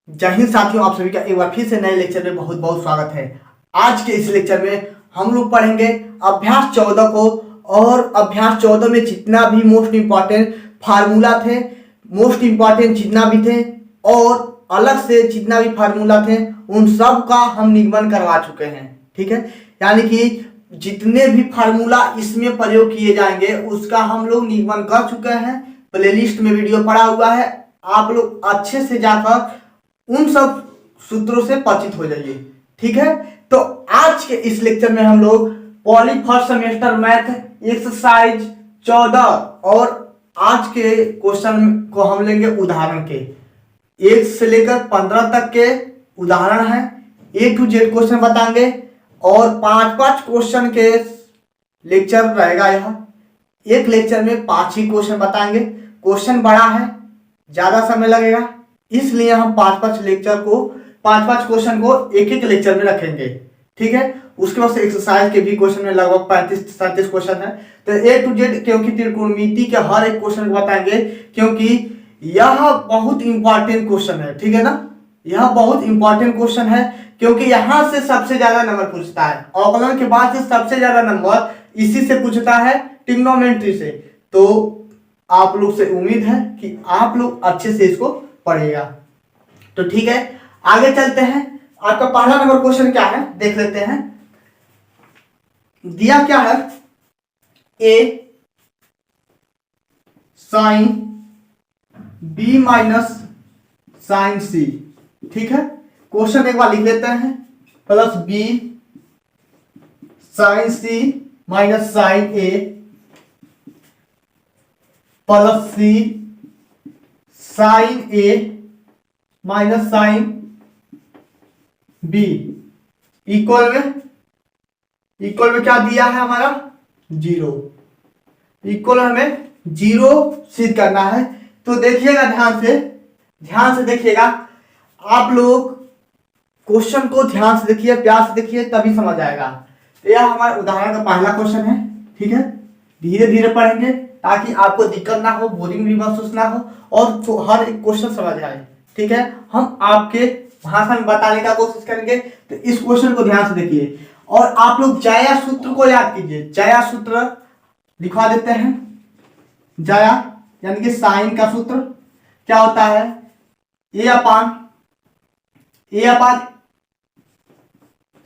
जय हिंद साथियों, आप सभी का एक बार फिर से नए लेक्चर में बहुत बहुत स्वागत है। आज के इस लेक्चर में हम लोग पढ़ेंगे अभ्यास 14 को। और अभ्यास 14 में जितना भी मोस्ट इंपॉर्टेंट फार्मूला थे, मोस्ट इंपॉर्टेंट जितना भी थे और अलग से जितना भी फार्मूला थे, उन सब का हम निगमन करवा चुके हैं। ठीक है, यानी कि जितने भी फार्मूला इसमें प्रयोग किए जाएंगे उसका हम लोग निगमन कर चुके हैं। प्लेलिस्ट में वीडियो पड़ा हुआ है, आप लोग अच्छे से जाकर उन सब सूत्रों से परिचित हो जाइए। ठीक है, तो आज के इस लेक्चर में हम लोग poly first semester math exercise 14 और आज के क्वेश्चन को हम लेंगे उदाहरण के 1 से लेकर 15 तक के उदाहरण है। A to Z क्वेश्चन बताएंगे और 5-5 क्वेश्चन के लेक्चर रहेगा। यह एक लेक्चर में 5 ही क्वेश्चन बताएंगे। क्वेश्चन बड़ा है, ज्यादा समय लगेगा, इसलिए हम 5-5 क्वेश्चन को एक एक लेक्चर में रखेंगे। ठीक है, उसके बाद से एक्सरसाइज के भी क्वेश्चन में लगभग 35-37 क्वेश्चन है। तो A to Z क्योंकि त्रिकोणमिति के हर एक क्वेश्चन को बताएंगे, क्योंकि यह बहुत इंपॉर्टेंट क्वेश्चन है। ठीक है ना, यह बहुत इंपॉर्टेंट क्वेश्चन है क्योंकि यहां से सबसे ज्यादा नंबर पूछता है। अवकलन के बाद से सबसे ज्यादा नंबर इसी से पूछता है, ट्रिग्नोमेट्री से। तो आप लोग से उम्मीद है कि आप लोग अच्छे से इसको पढ़ेगा। तो ठीक है, आगे चलते हैं। आपका पहला नंबर क्वेश्चन क्या है देख लेते हैं। दिया क्या है, ए sine B minus sign C. ठीक है, क्वेश्चन एक बार लिख लेते हैं। Plus B sine C minus sign A plus C sine A minus sign B equal में क्या दिया है हमारा 0। इक्वल हमें 0 सिद्ध करना है। तो देखिएगा ध्यान से देखिएगा। आप लोग क्वेश्चन को ध्यान से देखिए, प्यार से देखिए, तभी समझ आएगा। तो यह हमारे उदाहरण का पहला क्वेश्चन है। ठीक है, धीरे धीरे पढ़ेंगे ताकि आपको दिक्कत ना हो, बोरिंग भी महसूस ना हो और तो हर एक क्वेश्चन समझ आए। ठीक है, हम आपके भाषा में बताने का कोशिश करेंगे। तो इस क्वेश्चन को ध्यान से देखिए और आप लोग जाया सूत्र को याद कीजिए। जाया सूत्र लिखवा देते हैं। जाया यानी कि साइन का सूत्र क्या होता है, ए अपान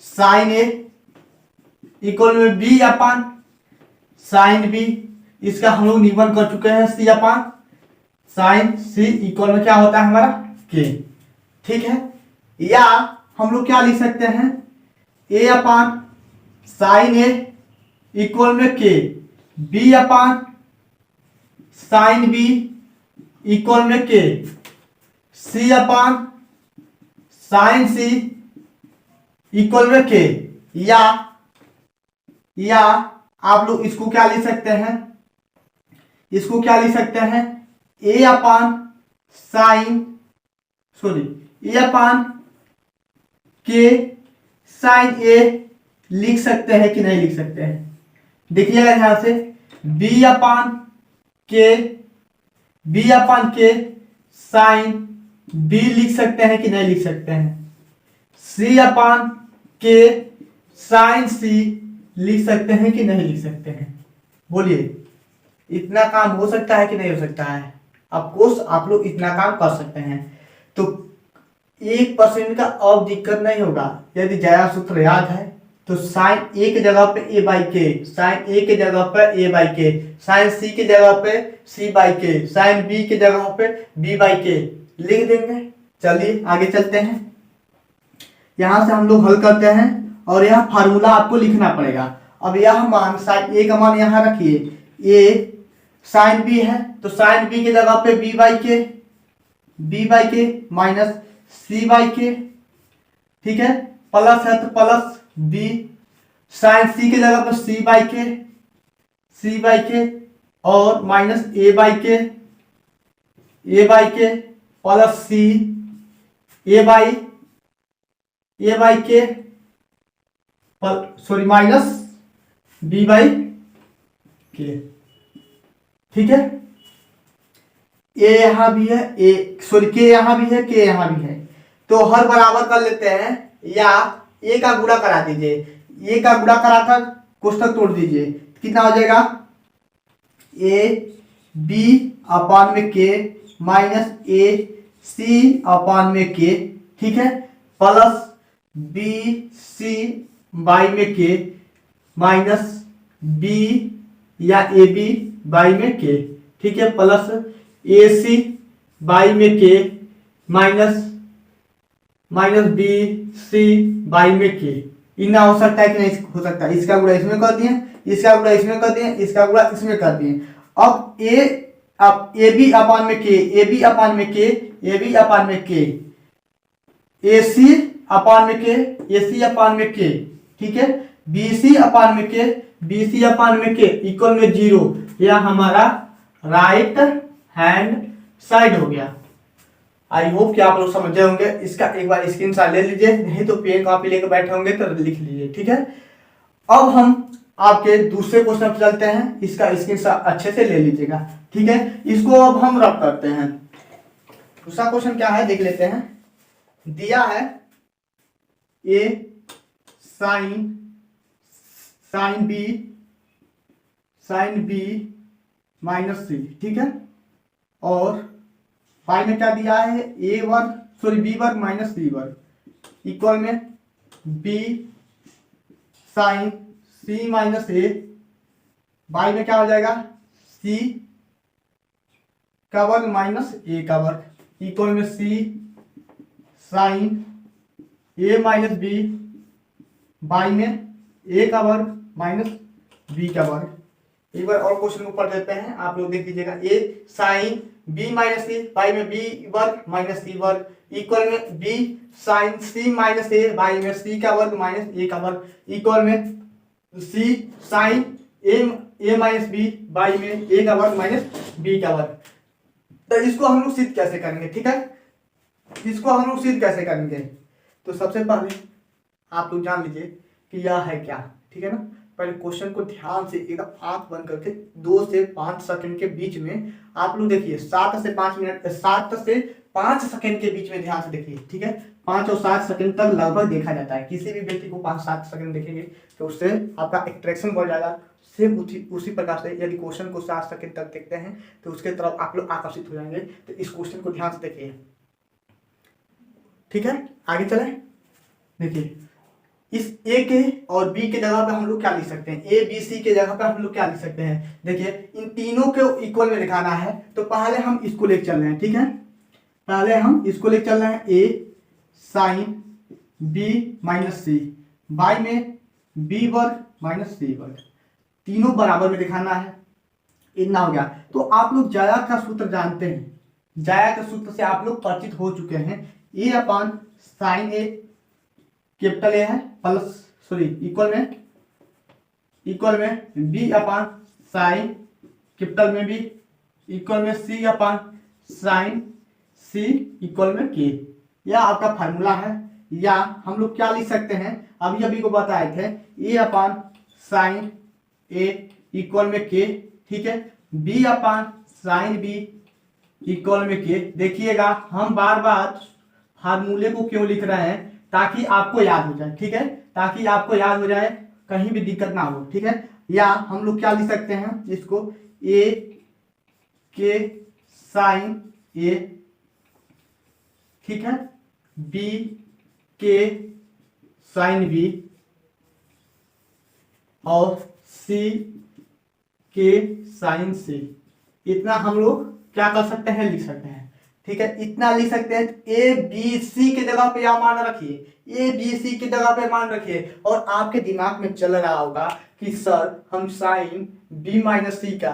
साइन ए इक्वल में बी अपान साइन बी। इसका हम लोग निगमन कर चुके हैं, सी अपान साइन सी इक्वल में क्या होता है हमारा के। ठीक है, या हम लोग क्या लिख सकते हैं, ए अपान साइन ए इक्वल में K, B upon sine B equal में के, सी अपान साइन सी इक्वल में के। या आप लोग इसको क्या लिख सकते हैं, ए अपान के साइन ए लिख सकते हैं कि नहीं लिख सकते हैं। देखिएगा ध्यान से, बी अपान के साइन बी लिख सकते हैं कि नहीं लिख सकते हैं। सी अपान के साइन सी लिख सकते हैं कि नहीं लिख सकते हैं। बोलिए, इतना काम हो सकता है कि नहीं हो सकता है? ऑफकोर्स आप लोग इतना काम कर सकते हैं। तो 1% का अब दिक्कत नहीं होगा। यदि जाया सूत्र याद है तो साइन ए की जगह पे ए बाई के, साइन ए की जगह पे ए बाई के, साइन सी की जगह पे सी बाई के, साइन बी की जगह पे बी बाई के लिख देंगे। चलिए आगे चलते हैं। यहां से हम लोग हल करते हैं और यह फार्मूला आपको लिखना पड़ेगा। अब यह मान साइन ए का मान यहां रखिए, ए साइन बी है तो साइन बी की जगह पे बी बाई के माइनस सी बाई के। ठीक है, प्लस है तो प्लस बी, साइन सी की जगह पे सी बाई के और माइनस ए बाई के प्लस सी ए बाई के माइनस बी बाई के। ठीक है, ए यहां भी है, के यहां भी है, के यहां भी है। तो हर बराबर कर लेते हैं, या ए का गुणा करा दीजिए, ए का गुणा कराकर कोष्टक तोड़ दीजिए, कितना हो जाएगा ए बी अपान में के माइनस ए सी अपान में के, ठीक है, प्लस बी सी बाई में के माइनस बी या ए बी बाई में के, ठीक है, प्लस ए सी बाई में के माइनस बी सी बाई में के। इतना हो सकता है कि नहीं हो सकता? इसका गुणा इसमें कर दिए, इसका गुणा इसमें कर दिए, इसका गुणा इसमें कर दिए। अब ए बी अपान में के, ए बी अपान में के, ए बी अपान में के, ए सी अपान में के, ए सी अपान में के, ठीक है, बी सी अपान में के, बी सी अपान में के इक्वल में 0। यह हमारा राइट हैंड साइड हो गया। आई होप कि आप लोग समझ गए होंगे। इसका एक बार स्क्रीनशॉट ले लीजिए, नहीं तो पेन कॉपी लेकर बैठे होंगे तो लिख लीजिए, ठीक है। अब हम आपके दूसरे क्वेश्चन पर चलते हैं, इसका स्क्रीनशॉट अच्छे से ले लीजिएगा, ठीक है। इसको अब हम रब करते हैं। दूसरा क्वेश्चन क्या है देख लेते हैं। दिया है ए साइन बी माइनस सी, ठीक है, और फाई में क्या दिया है बी वर्ग माइनस सी वर्ग इक्वल में B sine C minus A, by में क्या हो जाएगा सी का वर्ग माइनस ए का वर्ग इक्वल में C sine A minus B by में ए का वर्ग माइनस बी का वर्ग। एक बार और क्वेश्चन को पढ़ देते हैं, आप लोग देख लीजिएगा। A sine B minus C by में बी वर्ग माइनस सी वर्ग इक्वल में B sine C minus A by में सी का वर्ग माइनस ए का वर्ग इक्वल में C sine A minus B by में ए का वर्ग माइनस बी का वर्ग। तो इसको हम लोग सिद्ध कैसे करेंगे, ठीक है, इसको हम लोग सिद्ध कैसे करेंगे। तो सबसे पहले आप लोग जान लीजिए कि यह है क्या, ठीक है ना। पहले क्वेश्चन को ध्यान से एकदम आंख बंद करके 2 से 5 सेकंड के बीच में आप लोग देखिए, 7 से 5 सेकंड के बीच में ध्यान से देखिए, ठीक है। 5 और 7 सेकंड तक लगभग देखा जाता है। किसी भी व्यक्ति को 5-7 सेकंड देखेंगे तो उससे आपका अट्रैक्शन बढ़ जाएगा। सेम उसी प्रकार से यदि क्वेश्चन को 7 सेकंड तक देखते हैं तो उसके तरफ आप लोग आकर्षित हो जाएंगे। तो इस क्वेश्चन को ध्यान से देखिए, ठीक है। आगे चले, देखिए इस ए के और बी के जगह पे हम लोग क्या लिख सकते हैं, ए बी सी के जगह पे हम लोग क्या लिख सकते हैं। देखिए इन तीनों को इक्वल में दिखाना है, तो पहले हम इसको लेकर चल रहे हैं, ठीक है। पहले हम इसको लेकर चल रहे हैं A sine B minus C by में बी वर्ग माइनस सी वर्ग, तीनों बराबर में दिखाना है। इतना हो गया। तो आप लोग जाया का सूत्र जानते हैं, जाया के सूत्र से आप लोग परिचित हो चुके हैं। ए अपान साइन ए कैपिटल ए है प्लस इक्वल में बी अपान साइन कैपिटल में बी इक्वल में सी अपान साइन सी इक्वल में के। यह आपका फार्मूला है। या हम लोग क्या लिख सकते हैं, अभी को बताए थे, ए अपान साइन ए इक्वल में के, ठीक है, B upon sine B equal में के। देखिएगा हम बार बार फार्मूले को क्यों लिख रहे हैं, ताकि आपको याद हो जाए, ठीक है, ताकि आपको याद हो जाए, कहीं भी दिक्कत ना हो, ठीक है। या हम लोग क्या लिख सकते हैं इसको, ए के साइन ए, ठीक है, बी के साइन बी और सी के साइन सी। इतना हम लोग क्या कर सकते हैं, लिख सकते हैं, ठीक है। इतना लिख सकते हैं। ए बी सी के जगह पे या मान रखिए, ए बी सी की जगह पे मान रखिए, और आपके दिमाग में चल रहा होगा कि सर हम साइन बी माइनस सी का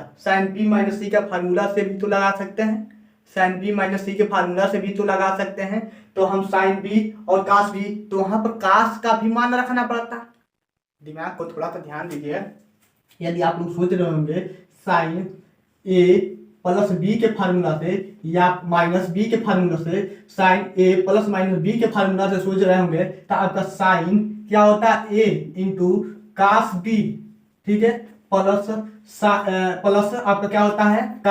फार्मूला से भी तो लगा सकते हैं, साइन बी माइनस सी के फार्मूला से भी तो लगा सकते हैं। तो हम साइन बी और कास बी, तो वहां पर कास का भी मान रखना पड़ता। दिमाग को थोड़ा सा ध्यान दीजिए। यदि आप लोग सोच रहे होंगे साइन ए प्लस बी के फार्मूला से या माइनस बी के फार्मूला से, साइन ए प्लस माइनस बी के फार्मूला से सोच रहे होंगे, तो आपका साइन क्या होता है, ए इंटू कास बी, ठीक है, प्लस आपका क्या होता है,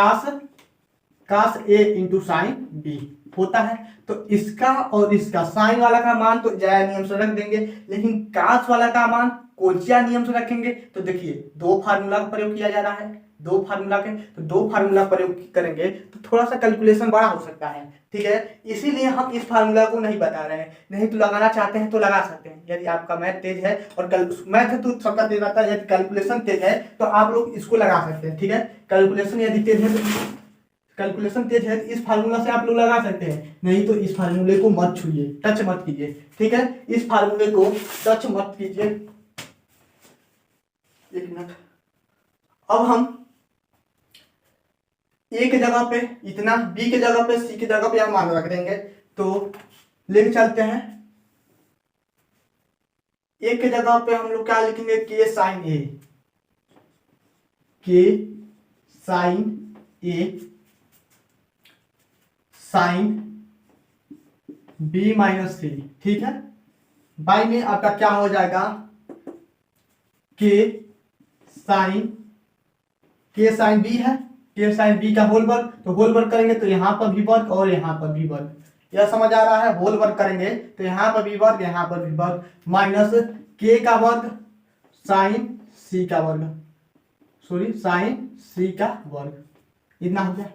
कास ए इंटू साइन बी। होता है। तो इसका और इसका साइन वाला का मान तो ज्या नियम से रख देंगे, लेकिन कास वाला का मान कोज्या नियम से रखेंगे। तो देखिए दो फार्मूला का प्रयोग किया जा रहा है, दो फार्मूला के, तो दो फार्मूला प्रयोग करेंगे तो थोड़ा सा कैलकुलेशन बड़ा हो सकता है, ठीक है। इसीलिए हम इस फार्मूला को नहीं बता रहे हैं, नहीं तो लगाना चाहते हैं तो लगा सकते हैं। यदि आपका मैथ तेज है और मैथ है तो सबका तेज आता है, यदि कैलकुलेशन तेज है तो आप लोग इसको लगा सकते हैं, ठीक है। कैलकुलेशन यदि तेज है तो इस फार्मूला से आप लोग लगा सकते हैं, नहीं तो इस फार्मूले को मत छूइए, टच मत कीजिए, ठीक है। इस फार्मूले को टच मत कीजिए। एक मिनट, अब हम ए के जगह पे इतना, बी के जगह पे, सी के जगह पे हम मान रख देंगे। तो लेके चलते हैं, ए के जगह पे हम लोग क्या लिखेंगे, के साइन ए, के साइन ए साइन बी माइनस सी, ठीक है। बाई में आपका क्या हो जाएगा, के साइन बी है, के साइन बी का होल वर्ग, तो होल वर्ग करेंगे तो यहाँ पर भी वर्ग और यहाँ पर भी वर्ग, यह समझ आ रहा है। होल वर्ग करेंगे तो यहाँ पर भी वर्ग, यहाँ पर भी वर्ग, माइनस के का वर्ग साइन सी का वर्ग, सॉरी साइन सी का वर्ग, इतना हो गया।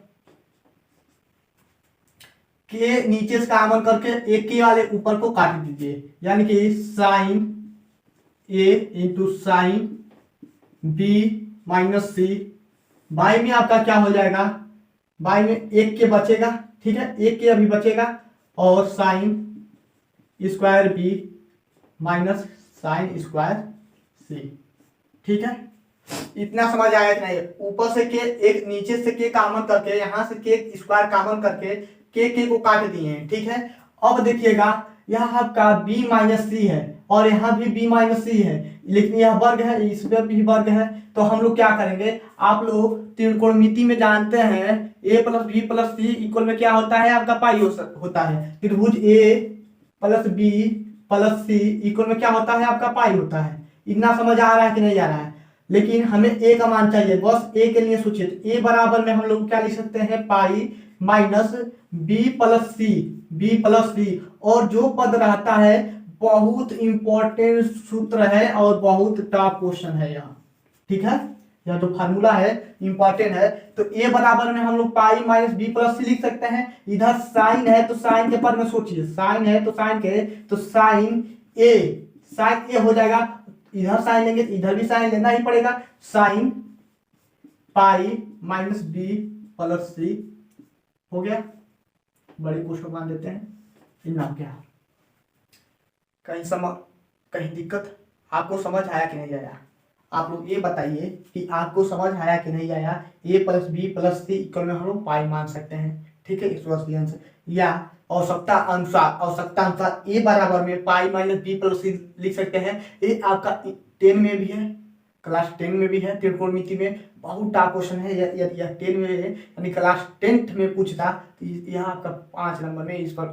के नीचे से कॉमन करके एक के वाले ऊपर को काट दीजिए, यानी कि sine A into sine B minus C. By में आपका क्या हो जाएगा, बाई में एक के बचेगा, ठीक है, एक के अभी बचेगा, और sine square B minus sine square C, ठीक है। इतना समझ आया कि नहीं। ऊपर से के एक, नीचे से के कॉमन करके, यहां से के स्क्वायर कॉमन करके के को काट दिए हैं, ठीक है। अब देखिएगा यह आपका b माइनस सी है और यहाँ भी b माइनस सी है, लेकिन यह वर्ग है, इस पे भी वर्ग है। तो हम लोग क्या करेंगे, आप लोग त्रिकोणमिति में जानते हैं a plus B plus C equal में क्या होता है, आपका पाई होता है। त्रिभुज a plus B plus C equal में क्या होता है, आपका पाई होता है। इतना समझ आ रहा है कि नहीं आ रहा है। लेकिन हमें a का मान चाहिए, बस a के लिए सोचिए। तो a बराबर में हम लोग क्या लिख सकते हैं, पाई माइनस बी प्लस सी, और जो पद रहता है बहुत इंपॉर्टेंट सूत्र है और बहुत टफ क्वेश्चन है यहाँ, ठीक है। यह जो फार्मूला है इंपॉर्टेंट है। तो a बराबर में हम लोग पाई माइनस बी प्लस सी लिख सकते हैं। इधर साइन है तो साइन के पद में सोचिए, साइन है तो साइन ए हो जाएगा। इधर साइन लेंगे तो इधर भी साइन लेना ही पड़ेगा, sine pi minus B plus C हो गया। बड़ी पुष्प मान देते हैं, इतना क्या, कहीं दिक्कत, आपको समझ आया कि नहीं आया। आप लोग ये बताइए कि आपको समझ आया कि नहीं आया। a plus B plus C equal में हम लोग पाई मान सकते हैं, ठीक है, 180 अंश, या आवश्यकता अनुसार a बराबर में पाई माइनस बी प्लस सी लिख सकते हैं। ये आपका 10 में भी है, क्लास 10 में भी है, त्रिकोणमिति में बहुत टफ क्वेश्चन है। यदि यह 10 में है यानी क्लास 10th में पूछता तो यह आपका 5 नंबर में इस पर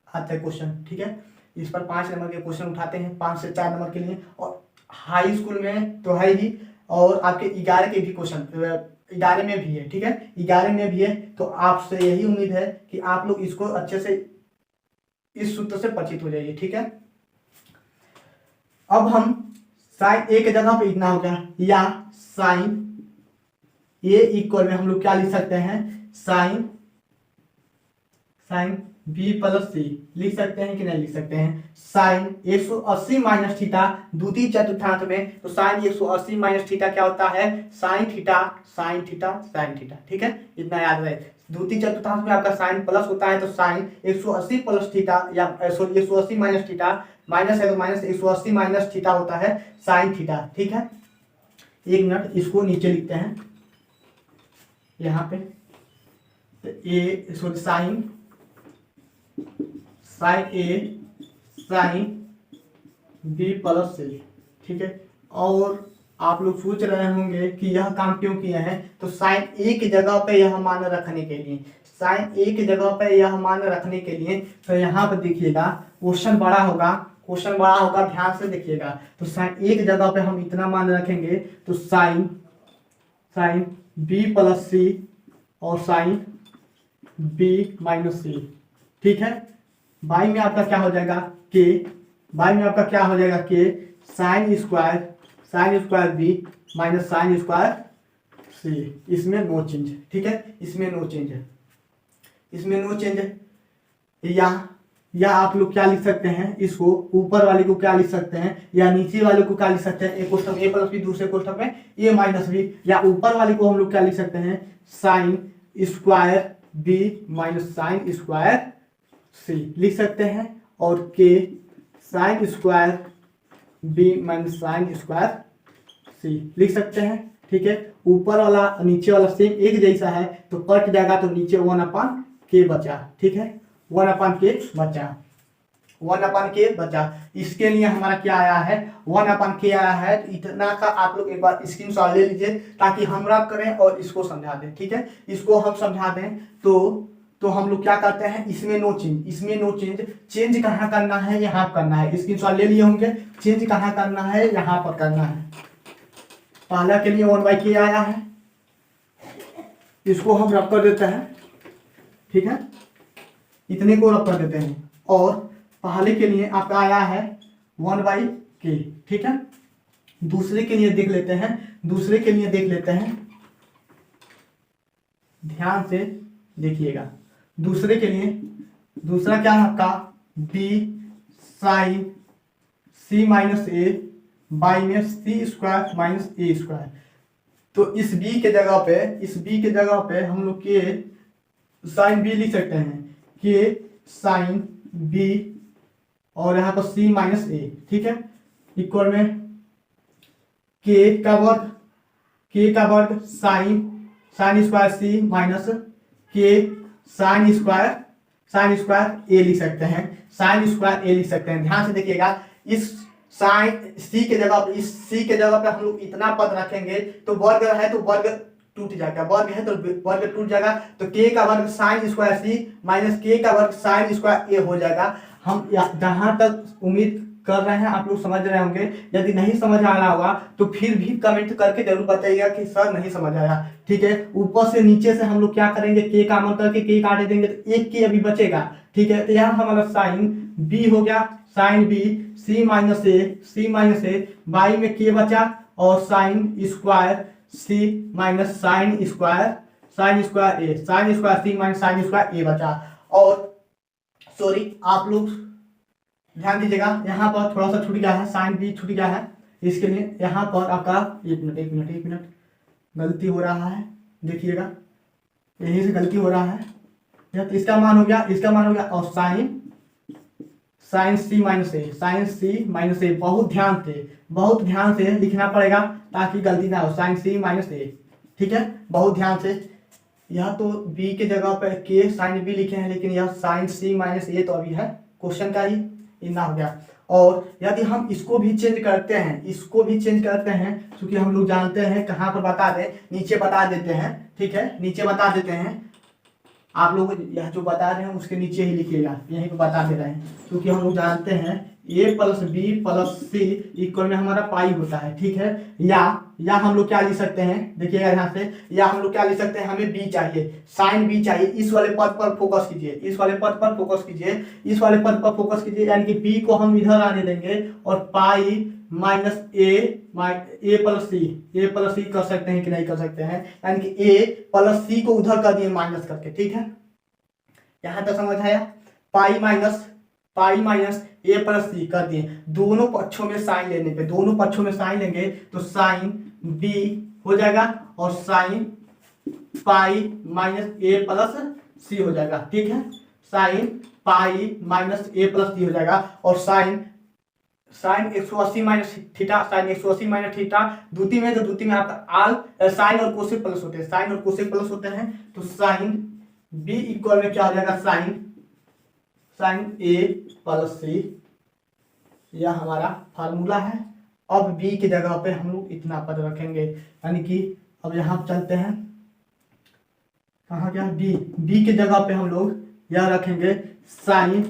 आता है क्वेश्चन, ठीक है। इस पर 5 नंबर के क्वेश्चन उठाते हैं, 5 से 4 नंबर के लिए, और हाई स्कूल में तो है ही, और आपके 11 के भी क्वेश्चन 11 में भी है, ठीक है, 11 में भी है। तो आपसे यही उम्मीद है कि आप लोग इसको अच्छे से इस सूत्र से परिचित हो जाइए, ठीक है। अब हम साइन ए के जगह पे इतना हो गया, या साइन ए इक्वल में हम लोग क्या लिख सकते हैं, साइन बी प्लस सी लिख सकते हैं कि नहीं लिख सकते हैं। साइन 180 माइनस थीटा द्वितीय चतुर्थांश में, तो साइन 180 माइनस थीटा क्या होता है, साइन थीटा, ठीक है, इतना याद रहे। द्वितीय चतुर्थांश में आपका साइन प्लस होता है, तो साइन 180 प्लस थीटा, या सॉरी 180 माइनस थीटा, माइनस है तो माइनस 180 माइनस थीटा होता है साइन थीटा, ठीक है। एक मिनट, इसको नीचे लिखते हैं यहाँ पे, ए सॉरी साइन ए साइन बी प्लस सी, ठीक है। और आप लोग सोच रहे होंगे कि यह काम क्यों किए हैं, तो साइन ए की जगह पे यह मान रखने के लिए, साइन ए की जगह पे यह मान रखने के लिए। तो यहाँ पे देखिएगा क्वेश्चन बड़ा होगा, ध्यान से देखिएगा। तो साइन ए की जगह पे हम इतना मान रखेंगे, तो साइन बी प्लस सी और साइन बी माइनस सी, ठीक है। बाई में आपका क्या हो जाएगा के, बाई में आपका क्या हो जाएगा के sine square B minus sine square C. इसमें नो चेंज, ठीक है, इसमें नो चेंज है, इसमें नो चेंज है। या आप लोग क्या लिख सकते हैं, इसको ऊपर वाले को क्या लिख सकते हैं या नीचे वाले को क्या लिख सकते हैं, एक कोष्ठक ए प्लस बी, दूसरे कोष्ठक में ए माइनस बी, या ऊपर वाले को हम लोग क्या लिख सकते हैं sine square B minus sine square C लिख सकते हैं, और के sine square B minus sine square C लिख सकते हैं, ठीक है। ऊपर वाला नीचे वाला सेम एक जैसा है तो कट जाएगा, तो नीचे 1/k बचा, ठीक है, 1/k बचा, 1/k बचा। इसके लिए हमारा क्या आया है 1/k आया है। तो इतना का आप लोग एक बार स्क्रीनशॉट ले लीजिए ताकि हम रब करें और इसको समझा दें, ठीक है। इसको हम समझा दें तो हम लोग क्या करते हैं, इसमें नो चेंज, इसमें नो चेंज। चेंज कहाँ करना है, यहाँ करना है, स्क्रीनशॉट ले लिए होंगे। चेंज कहाँ करना है, यहाँ पर करना है। पहला के लिए 1/k आया है, इसको हम रब कर देते हैं, ठीक है, इतने को रब कर देते हैं। और पहले के लिए आपका आया है 1/k, ठीक है। दूसरे के लिए देख लेते हैं, दूसरे के लिए देख लेते हैं, ध्यान से देखिएगा। दूसरे के लिए दूसरा क्या है आपका b sine c minus A by में C square minus A square. तो इस b के जगह पे, इस b के जगह पे हम लोग के साइन b लिख सकते हैं, के साइन b और यहाँ पर c माइनस ए, ठीक है, इक्वल में k का वर्ग साइन स्क्वायर c माइनस के साइन स्क्वायर ए लिख सकते हैं, साइन स्क्वायर ए लिख सकते हैं। ध्यान से देखिएगा, इस साइन सी के जगह पे, इस सी के जगह पे हम लोग इतना पद रखेंगे तो वर्ग है तो वर्ग टूट जाएगा, वर्ग है तो वर्ग टूट जाएगा। तो के का वर्ग साइन स्क्वायर सी माइनस के का वर्ग साइन स्क्वायर ए हो जाएगा। हम जहां तक उम्मीद कर रहे हैं आप लोग समझ रहे होंगे। यदि नहीं समझ आ रहा होगा तो फिर भी कमेंट करके जरूर बताइएगा कि सर नहीं समझ आया, ठीक है। ऊपर से नीचे से हम लोग क्या करेंगे, के का मान करके के काटे देंगे तो एक के अभी बचेगा, ठीक है। तो यहाँ हमारा साइन बी हो गया, sine B C minus A by में के बचा, और sine square C minus sine square A, sine square C minus sine square A बचा। और सॉरी आप लोग ध्यान दीजिएगा, यहाँ पर थोड़ा सा छूट गया है, साइन बी छूट गया है, इसके लिए यहाँ पर आपका एक मिनट गलती हो रहा है, देखिएगा यहीं से गलती हो रहा है। तो इसका मान हो गया, और साइन सी माइनस ए, बहुत ध्यान से लिखना पड़ेगा ताकि गलती ना हो, साइन सी माइनस ए, ठीक है, बहुत ध्यान से। यह तो b के जगह पर के साइन बी लिखे हैं, लेकिन यह साइन सी माइनस ए तो अभी है क्वेश्चन का ही इतना हो गया। और यदि हम इसको भी चेंज करते हैं, क्योंकि हम लोग जानते हैं कहाँ पर बता दें, नीचे बता देते हैं, ठीक है, नीचे बता देते हैं। आप लोग यह जो बता रहे हैं उसके नीचे ही लिखिएगा, यहीं पे बता दे रहे हैं, क्योंकि हम लोग जानते हैं a plus B plus C equal में हमारा पाई होता है, ठीक है। या हम लोग क्या लिख सकते हैं, देखिएगा ध्यान से, या हम लोग क्या लिख सकते हैं, हमें b चाहिए, साइन b चाहिए। इस वाले पद पर फोकस कीजिए, इस वाले पद पर फोकस कीजिए, यानी कि b को हम इधर आने देंगे और पाई माइनस ए प्लस सी कर सकते हैं कि नहीं कर सकते हैं, यानी कि a प्लस सी को उधर कर दिए माइनस करके, ठीक है। यहां तक समझ आया, पाई माइनस ए प्लस सी कर दिए। दोनों पक्षों में साइन लेंगे तो साइन बी हो जाएगा और साइन पाई माइनस ए प्लस सी हो जाएगा, ठीक है, साइन पाई माइनस ए प्लस सी हो जाएगा। और साइन 180 माइनस थीटा, द्वितीय में, तो द्वितीय में आपका आल साइन और कोसेक प्लस होते हैं, तो साइन बी इक्वल में क्या हो जाएगा, साइन ए प्लस सी, यह हमारा फार्मूला है। अब b की जगह पे हम लोग इतना पद रखेंगे, यानी कि अब यहाँ चलते हैं, कहाँ गया b की जगह पे हम लोग यह रखेंगे साइन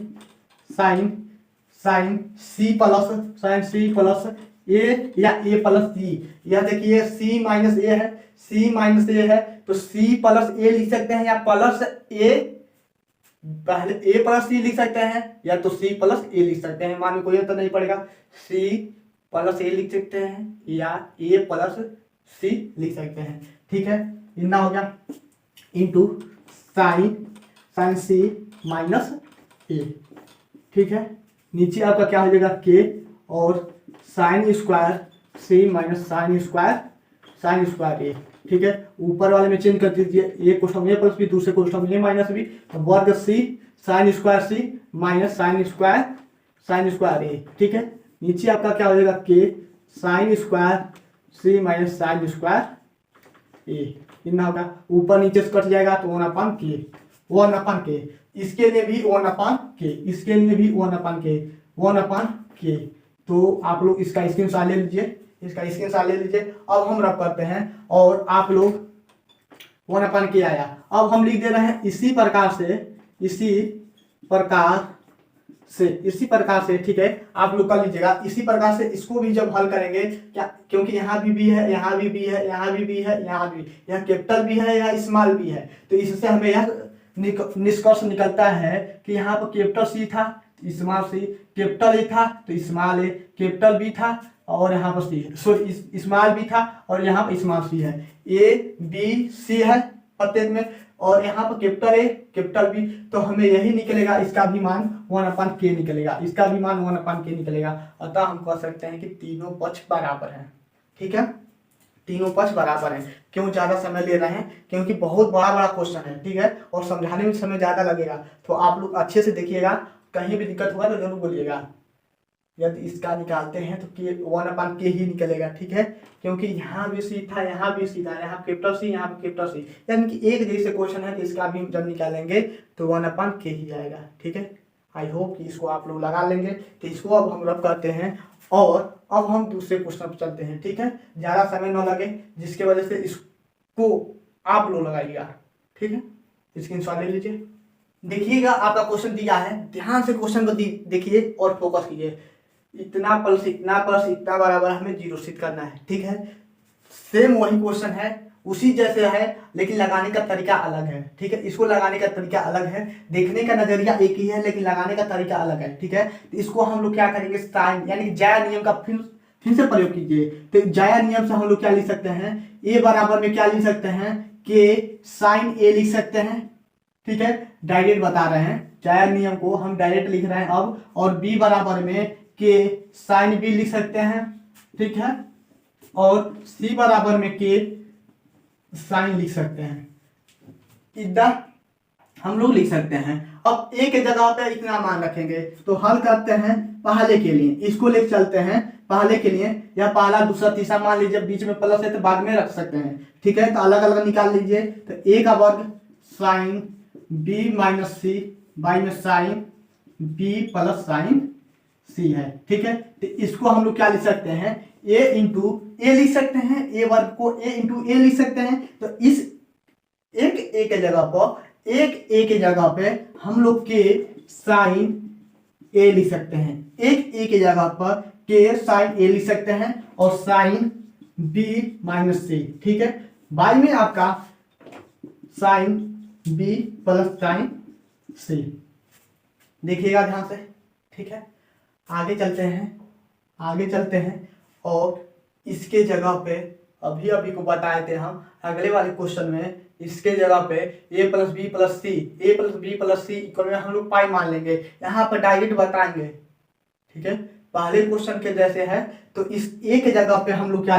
सी प्लस ए या ए प्लस सी। यह देखिए c माइनस ए है, तो c प्लस ए लिख सकते हैं या प्लस ए पहले ए प्लस सी लिख सकते हैं या तो सी प्लस ए लिख सकते हैं, मान कोई तो नहीं पड़ेगा, सी प्लस ए लिख सकते हैं या ए प्लस सी लिख सकते हैं। ठीक है, इतना हो गया इंटू साइन सी माइनस ए। ठीक है, नीचे आपका क्या हो जाएगा के और sine square C minus sine square ए। ठीक है, ऊपर वाले में चेंज कर दीजिए, एक क्वेश्चन ए प्लस बी, दूसरे क्वेश्चन ए माइनस बी, वर्ग सी sign square C minus sine square ए। ठीक है, नीचे आपका क्या हो जाएगा के sine square C minus sine square ए। इतना होगा, ऊपर नीचे से कट जाएगा तो 1/k, इसके लिए भी 1/k, इसके लिए भी 1/k। तो आप लोग इसका स्क्रीनशॉट ले लीजिए, अब हम रब करते हैं और आप लोग 1/k आया। अब हम लिख दे रहे हैं इसी प्रकार से। ठीक है, आप लोग कर लीजिएगा इसी प्रकार से। इसको भी जब हल करेंगे क्या, क्योंकि यहाँ भी है, यहाँ भी है, यहाँ भी है, यहाँ कैपिटल भी है, यहाँ स्मॉल भी है, तो इससे हमें यह निष्कर्ष निकलता है कि यहाँ पर कैपिटल सी था, स्मॉल सी, कैपिटल ए था तो स्मॉल ए, कैपिटल बी था और यहाँ पर सी है, सॉरी स्मॉल बी था और यहाँ पर स्मॉल सी है, ए बी सी है प्रत्येक में और यहाँ पर कैपिटल ए कैपिटल बी, तो हमें यही निकलेगा, इसका भी मान 1/k निकलेगा, अतः हम कह सकते हैं कि तीनों पक्ष बराबर हैं। ठीक है, तीनों पक्ष बराबर हैं। क्यों ज्यादा समय ले रहे हैं, क्योंकि बहुत बड़ा क्वेश्चन है। ठीक है, और समझाने में समय ज्यादा लगेगा, तो आप लोग अच्छे से देखिएगा, कहीं भी दिक्कत हुआ तो जरूर बोलिएगा। यदि इसका निकालते हैं तो 1/k ही निकलेगा। ठीक है, क्योंकि यहाँ भी सी था, यहाँ भी सी था, यहाँ कैपिटल सी, यहाँ कैपिटल सी, यानी कि एक जैसे क्वेश्चन है, तो इसका भी जब निकालेंगे तो 1/k ही आएगा। ठीक है, आई होप कि इसको आप लोग लगा लेंगे। तो इसको अब हम रब करते हैं और अब हम दूसरे क्वेश्चन पर चलते हैं। ठीक है, ज़्यादा समय न लगे, जिसके वजह से इसको आप लोग लगाइएगा। ठीक है, स्क्रीनशॉट ले लीजिए, देखिएगा आपका क्वेश्चन दिया है, ध्यान से क्वेश्चन को देखिए और फोकस कीजिए। इतना प्लस इतना बराबर हमें 0 सिद्ध करना है। ठीक है, सेम वही क्वेश्चन है, उसी जैसे है, लेकिन लगाने का तरीका अलग है। ठीक है, इसको लगाने का तरीका अलग है, देखने का नजरिया एक ही है लेकिन लगाने का तरीका अलग है। ठीक है, तो इसको हम लोग क्या करेंगे, साइन यानी कि जाया नियम का फिर से प्रयोग कीजिए। तो जाया नियम से हम लोग क्या लिख सकते हैं, ए बराबर में क्या लिख सकते हैं, के साइन ए लिख सकते हैं। ठीक है, डायरेक्ट बता रहे हैं, जाया नियम को हम डायरेक्ट लिख रहे हैं अब, और बी बराबर में के साइन बी लिख सकते हैं। ठीक है, और सी बराबर में के साइन लिख सकते हैं, इधर हम लोग लिख सकते हैं। अब एक जगह पे इतना मान रखेंगे, तो हल करते हैं पहले के लिए, इसको लेके चलते हैं पहले के लिए, या पहला दूसरा तीसरा मान लीजिए, बीच में प्लस है तो बाद में रख सकते हैं। ठीक है, तो अलग अलग निकाल लीजिए। तो ए का वर्ग sine B minus C by में sine B plus sine C है। ठीक है, तो इसको हम लोग क्या लिख सकते हैं, ए इंटू ए लिख सकते हैं, ए वर्ग को ए इंटू ए लिख सकते हैं। तो इस एक ए के जगह पे हम लोग के साइन ए लिख सकते हैं, एक ए के जगह पर के साइन ए लिख सकते हैं और साइन बी माइनस सी। ठीक है, बाई में आपका साइन बी प्लस साइन सी, देखिएगा ध्यान से। ठीक है, आगे चलते हैं और इसके जगह पे अभी को बताए थे हम अगले वाले क्वेश्चन में, इसके जगह पे ए plus B plus C equal में हम लोग पाई मान लेंगे, यहाँ पर डायरेक्ट बताएंगे। ठीक है, पहले क्वेश्चन के जैसे है, तो इस ए के जगह पे हम लोग क्या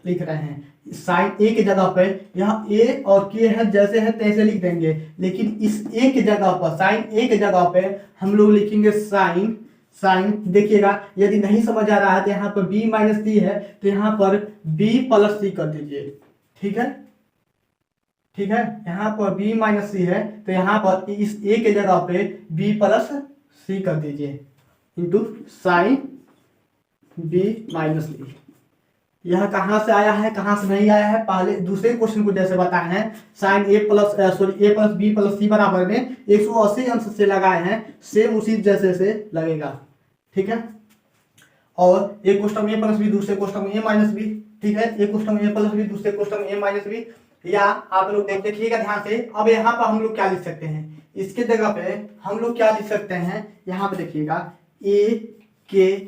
लिख रहे हैं, साइन ए के जगह पे यहाँ ए और के है जैसे है तैसे लिख देंगे, लेकिन इस ए के जगह पर साइन ए के जगह पे हम लोग लिखेंगे साइन देखिएगा, यदि नहीं समझ आ रहा है तो यहाँ पर b माइनस सी है, तो यहाँ पर b प्लस सी कर दीजिए। ठीक है, यहाँ पर b माइनस सी है, तो यहाँ पर इस a के जगह पे b प्लस सी कर दीजिए इंटू साइन b माइनस सी। यह कहाँ से आया है, कहाँ से नहीं आया है, पहले दूसरे क्वेश्चन को जैसे बताए हैं, साइन ए प्लस बी प्लस सी बराबर में 180 अंश से लगाए हैं, सेम उसी जैसे से लगेगा। ठीक है, और एक क्वेश्चन ए प्लस बी, दूसरे क्वेश्चन ए माइनस बी। ठीक है, एक क्वेश्चन ए प्लस बी, दूसरे क्वेश्चन ए माइनस बी, या आप लोग देखिएगा ध्यान से। अब यहाँ पर हम लोग क्या लिख सकते हैं, इसके जगह पे हम लोग क्या लिख सकते हैं, यहाँ पे देखिएगा ए के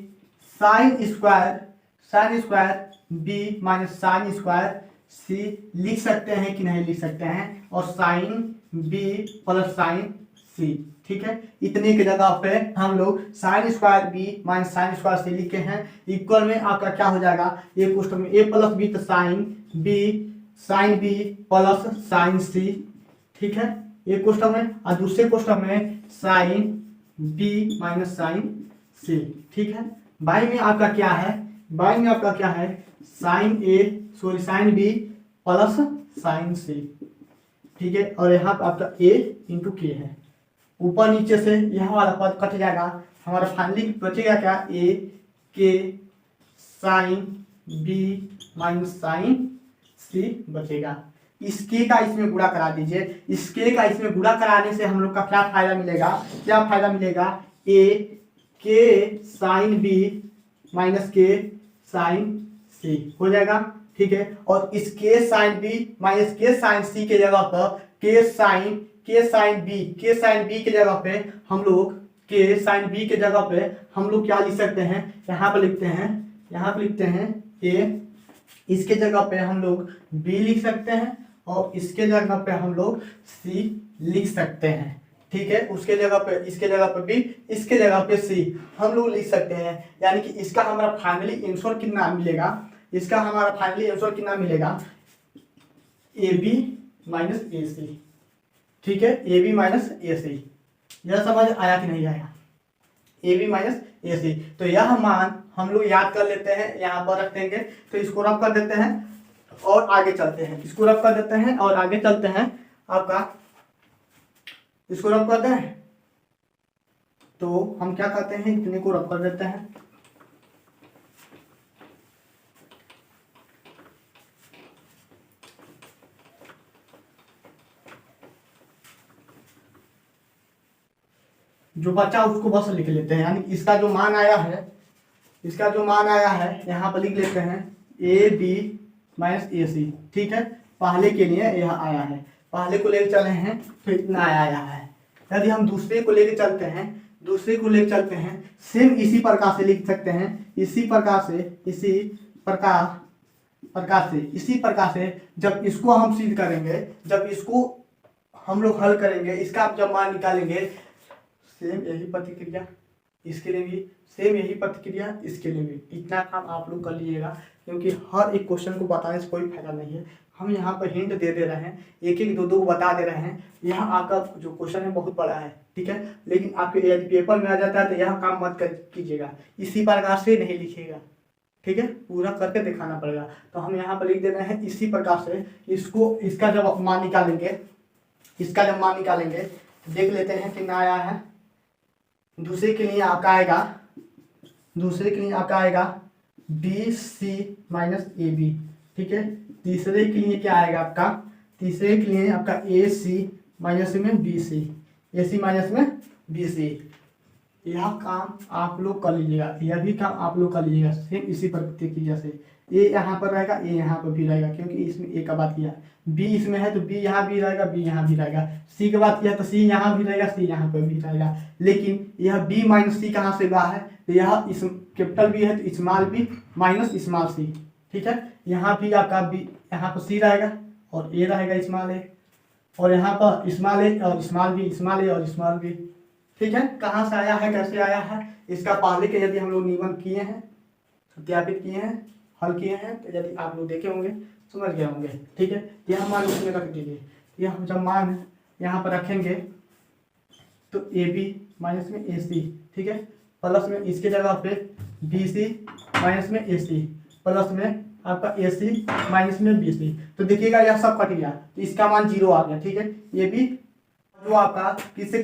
sine square B minus sine square C लिख सकते हैं कि नहीं लिख सकते हैं, और sine B plus sine C. ठीक है, इतने की जगह पे हम लोग sine square B minus sine square C लिखे हैं। इक्वल में आपका क्या हो जाएगा, ए क्वेश्चन में ए प्लस बी तो sign B plus sine C. ठीक है, एक क्वेश्चन में, और दूसरे क्वेश्चन में sine B minus sign C. ठीक है, बाई में आपका क्या है, sign B plus sine C. ठीक है, और यहाँ पे आपका ए इंटू के है, ऊपर नीचे से यहाँ वाला पद कट जाएगा, हमारा फाइनली बचेगा क्या, ए के साइन बी माइनस साइन सी बचेगा। इसके का इसमें गुणा करा दीजिए, इसके का इसमें गुणा कराने से हम लोग का क्या फायदा मिलेगा, ए के साइन बी माइनस के साइन सी हो जाएगा। ठीक है, और इस के साइन बी माइनस के साइन सी के जगह पर के साइन बी के जगह पे हम लोग क्या लिख सकते हैं, यहाँ पे लिखते हैं ए, इसके जगह पे हम लोग बी लिख सकते हैं, और इसके जगह पे हम लोग सी लिख सकते हैं। ठीक है, उसके जगह पे इसके जगह पे बी, इसके जगह पे सी हम लोग लिख सकते हैं। यानी कि इसका हमारा फाइनली आंसर कितना मिलेगा, ए बी माइनस ए सी। ठीक है, ए बी माइनस ए सी, यह समझ आया कि नहीं आया, ए बी माइनस ए सी। तो यह मान हम लोग याद कर लेते हैं, यहाँ पर रख देंगे, तो इसको रब कर देते हैं और आगे चलते हैं, आपका इसको रब करते हैं। तो हम क्या करते हैं, इतने को रब कर देते हैं, जो बचा उसको बस लिख लेते हैं। यानी इसका जो मान आया है यहाँ पर लिख लेते हैं ए बी माइनस ए सी। ठीक है, पहले के लिए यह आया है, पहले को लेकर चले हैं तो इतना आया है। यदि हम दूसरे को लेकर चलते हैं, सेम इसी प्रकार से लिख सकते हैं, इसी प्रकार से जब इसको हम सिद्ध करेंगे, जब इसको हम लोग हल करेंगे, इसका जब मान निकालेंगे, सेम यही प्रतिक्रिया इसके लिए भी, सेम यही प्रतिक्रिया इसके लिए भी। इतना काम आप लोग कर लीजिएगा, क्योंकि हर एक क्वेश्चन को बताने से कोई फायदा नहीं है। हम यहाँ पर हिंट दे रहे हैं, एक एक दो को बता दे रहे हैं। यह आपका जो क्वेश्चन है बहुत बड़ा है। ठीक है, लेकिन आपके यदि पेपर में आ जाता है तो यह काम मत कीजिएगा, इसी प्रकार से नहीं लिखिएगा। ठीक है, पूरा करके दिखाना पड़ेगा। तो हम यहाँ पर लिख दे रहे हैं इसी प्रकार से, इसका जब मान निकालेंगे देख लेते हैं कितना आया है। दूसरे के लिए आपका आएगा B C minus A B. ठीक है, तीसरे के लिए क्या आएगा आपका ए सी माइनस में बी सी, यह काम आप लोग कर लीजिएगा, यह भी काम आप लोग कर लीजिएगा सेम इसी प्रतिक्रिया से। ए यहाँ पर रहेगा, ए यहाँ पर भी रहेगा, क्योंकि इसमें ए का बात किया, बी इसमें है तो बी यहाँ भी रहेगा, बी यहाँ भी रहेगा। सी की बात किया तो सी यहाँ भी रहेगा, सी यहाँ पर भी रहेगा। लेकिन यह बी माइनस सी कहाँ से रहा है, तो यह इस कैपिटल बी है तो small B minus small C. ठीक है, यहाँ भी आपका बी, यहाँ पर सी रहेगा और ए रहेगा स्मॉल ए, और यहाँ पर स्मॉल ए और स्मॉल बी, स्मॉल ए और स्मॉल बी। ठीक है, कहाँ से आया है, कैसे आया है, इसका पहले के यदि हम लोग नियमन किए हैं, सत्यापित किए हैं, हल किए हैं, तो यदि आप लोग देखे होंगे समझ गए होंगे। ठीक है, यह मान उसमें रख दीजिए। यह हम जब मान यहाँ पर रखेंगे तो ए बी माइनस में ए सी, ठीक है, प्लस में इसके जगह पे बी सी माइनस में ए सी, प्लस में आपका ए सी माइनस में बी सी। तो देखिएगा यह सब कट गया, तो इसका मान 0 आ गया। ठीक है, ये भी जो आपका किससे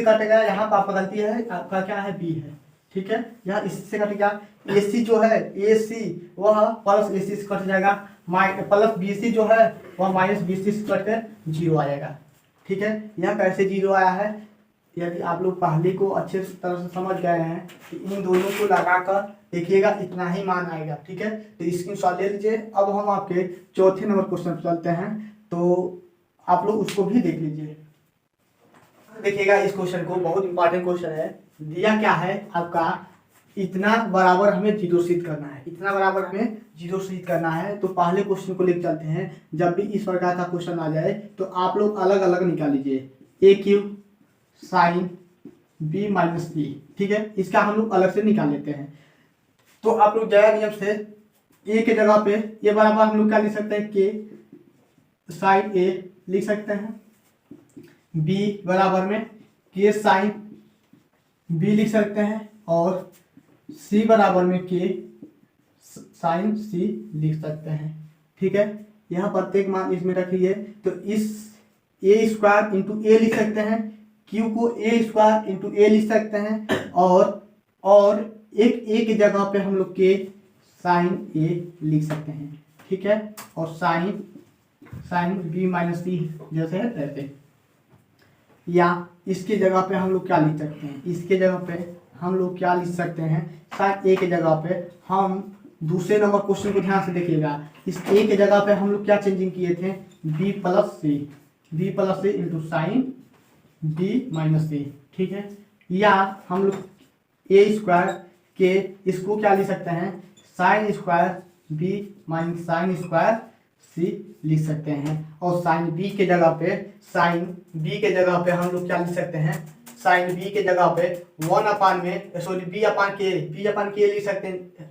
कटेगा, यहाँ पर आपका गलती है, आपका क्या है, बी है। ठीक है, यह इससे कटेगा, ए सी जो है, ए सी वह प्लस ए सी से कट जाएगा, प्लस बी सी जो है वह माइनस बी सी से कट कर 0 आ जाएगा। ठीक है, यह कैसे 0 आया है, यदि आप लोग पहले को अच्छे तरह से समझ गए हैं तो इन दोनों को लगाकर देखिएगा इतना ही मान आएगा। ठीक है, तो स्क्रीनशॉट ले लीजिए। अब हम आपके चौथे नंबर क्वेश्चन पर चलते हैं, तो आप लोग उसको भी देख लीजिए। देखिएगा इस क्वेश्चन को, बहुत इंपॉर्टेंट क्वेश्चन है। दिया क्या है आपका, इतना बराबर हमें जीरो सिद्ध करना है, इतना बराबर हमें जीरो सिद्ध करना है। तो पहले क्वेश्चन को लेकर चलते हैं। जब भी इस प्रकार का क्वेश्चन आ जाए तो आप लोग अलग अलग निकाल लीजिए, A cube sine B minus B. ठीक है, इसका हम लोग अलग से निकाल लेते हैं। तो आप लोग जया नियम से ए के जगह पे ये बराबर हम लोग क्या लिख सकते हैं, के साइन ए लिख सकते हैं, बी बराबर में के साइन बी लिख सकते हैं, और सी बराबर में के साइन सी लिख सकते हैं। ठीक है, यहाँ प्रत्येक मान इसमें रखिए। तो इस ए स्क्वायर इंटू ए लिख सकते हैं, क्यू को ए स्क्वायर इंटू ए लिख सकते हैं, और एक की जगह पे हम लोग के साइन ए लिख सकते हैं। ठीक है, और साइन बी माइनस सी जैसे है वैसे, या इसकी जगह पे हम लोग क्या लिख सकते हैं, इसके जगह पे हम लोग क्या लिख सकते हैं, साइन ए के जगह पे हम दूसरे नंबर क्वेश्चन को ध्यान से देखिएगा। इस ए के जगह पे हम लोग क्या चेंजिंग किए थे, बी प्लस सी इंटू साइन बी माइनस सी। ठीक है, या हम लोग ए स्क्वायर के इसको क्या लिख सकते हैं, sine square B minus sine square C लिख सकते हैं, और साइन बी के जगह पे हम लोग क्या लिख सकते हैं, साइन बी के जगह पे वन अपान में सॉरी बी अपान के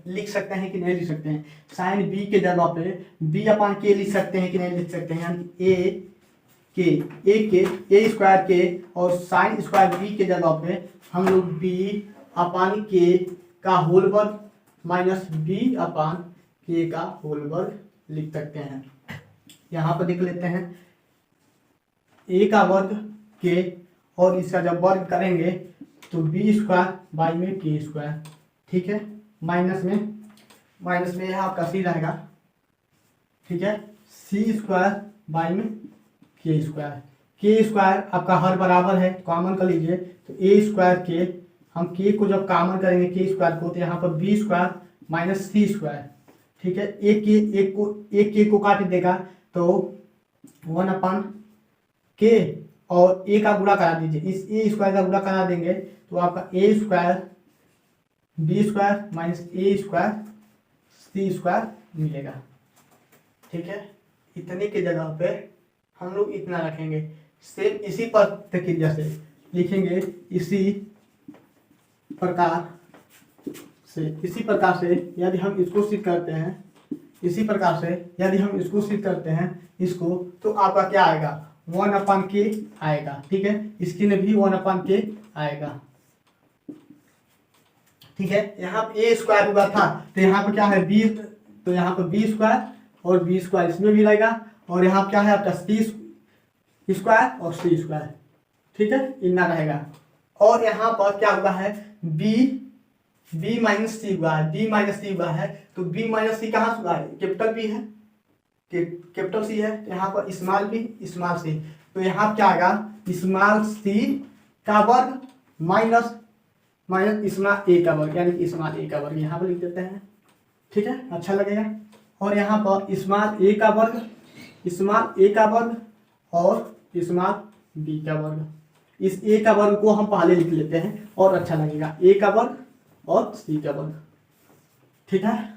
लिख सकते हैं कि नहीं लिख सकते हैं, साइन बी के जगह पे बी अपान के लिख सकते हैं कि नहीं लिख सकते हैं, यानी ए स्क्वायर के और साइन स्क्वायर बी के जगह पे हम लोग बी अपान के का होल वर्ग माइनस बी अपान के का होल वर्ग लिख सकते हैं। यहाँ पर देख लेते हैं, ए का वर्ग के और इसका जब वर्ग करेंगे तो बी स्क्वायर बाई में के स्क्वायर। ठीक है, माइनस में यहाँ आपका सी रहेगा। ठीक है, सी स्क्वायर बाई में के स्क्वायर आपका हर बराबर है, कॉमन कर लीजिए। तो ए स्क्वायर के हम के को जब कॉमन करेंगे के स्क्वायर को, तो यहाँ पर बी स्क्वायर माइनस सी स्क्वायर। ठीक है, एक के को काट देगा तो वन अपान के और ए का गुणा करा दीजिए, इस ए स्क्वायर का गुणा करा देंगे तो आपका ए square B square minus A square C square मिलेगा। ठीक है, इतने के जगह पे हम लोग इतना रखेंगे। सेम इसी प्रक्रिया से लिखेंगे, इसी प्रकार से यदि हम इसको सिद्ध करते हैं, इसको तो आपका क्या आएगा, वन अपान के आएगा। ठीक है, इसकी में भी वन अपान के आएगा। ठीक है, यहाँ पे ए स्क्वायर हुआ था तो यहाँ पे क्या है बी, तो यहाँ पे बी स्क्वायर और बी स्क्वायर इसमें भी रहेगा, और यहाँ क्या है आपका सी स्क्वायर और सी स्क्वायर। ठीक है, इतना रहेगा। और यहाँ पर क्या हुआ है, बी माइनस सी हुआ है, तो बी माइनस सी कहाँ हुआ है, कैपिटल बी है, कैपिटल सी है, तो यहाँ पर स्मॉल बी स्मॉल सी, तो यहाँ क्या आएगा, स्मॉल सी का वर्ग माइनस स्मॉल ए का वर्ग, यानी स्मॉल ए का वर्ग यहाँ पर लिख देते हैं। ठीक है, अच्छा लगेगा। और यहाँ पर स्मॉल ए का वर्ग और स्मॉल बी का वर्ग, इस ए का वर्ग को हम पहले लिख लेते हैं और अच्छा लगेगा, ए का वर्ग और सी का वर्ग। ठीक है,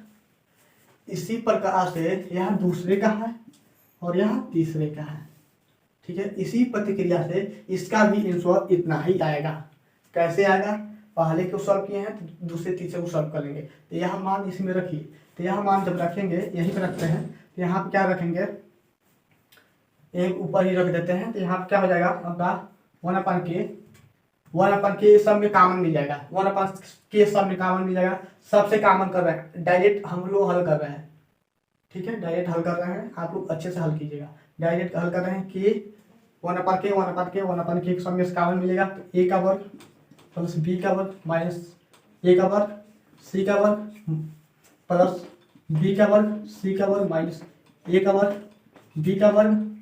इसी प्रकार से यह दूसरे का है और यह तीसरे का है। ठीक है, इसी प्रतिक्रिया से इसका भी आंसर इतना ही आएगा। कैसे आएगा, पहले को सॉल्व किए हैं तो दूसरे तीसरे को सॉल्व करेंगे। तो यह मान इसमें रखिए, तो यह मान जब रखेंगे यहीं पर रखते हैं, तो यहाँ पर क्या रखेंगे, एक ऊपर ही रख देते हैं। तो यहाँ पर क्या हो जाएगा आपका वन अपान के सब में कॉमन मिल जाएगा, सबसे कॉमन कर रहे हैं, डायरेक्ट हम लोग हल कर रहे हैं। ठीक है, डायरेक्ट हल कर रहे हैं, आप लोग अच्छे से हल कीजिएगा। डायरेक्ट हल कर रहे हैं कि वन अपान के सब में कॉमन मिलेगा, तो ए का वर्ग प्लस बी का वर्ग माइनस ए का वर्ग सी का वर्ग प्लस बी का वर्ग सी का वर्ग माइनस ए का वर्ग बी का वर्ग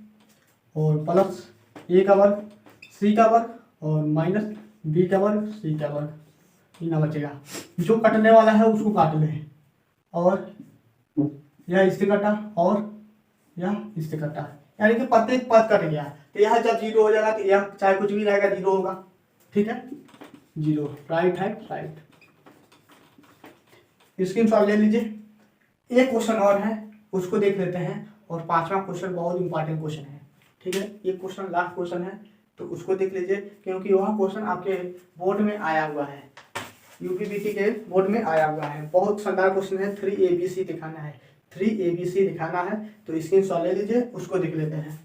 और प्लस ए का वर्ग सी का वर्ग और माइनस बी का वर्ग सी का वर्ग, इतना बचेगा। जो कटने वाला है उसको काट लें, और यह इससे कटा और यह इससे कटा, यानी कि प्रत्येक पद कट गया। तो यह जब 0 हो जाएगा तो यह चाहे कुछ भी रहेगा 0 होगा। ठीक है, 0 राइट है राइट। स्क्रीनशॉट ले लीजिए। एक क्वेश्चन और है उसको देख लेते हैं, और 5वां क्वेश्चन बहुत इंपॉर्टेंट क्वेश्चन है। ठीक है, ये क्वेश्चन लास्ट क्वेश्चन है तो उसको देख लीजिए, क्योंकि वह क्वेश्चन आपके बोर्ड में आया हुआ है, यूपीबीटी के बोर्ड में आया हुआ है। बहुत शानदार क्वेश्चन है। 3 ABC दिखाना है, 3 ABC दिखाना है, तो स्क्रीनशॉट ले लीजिए, उसको देख लेते हैं।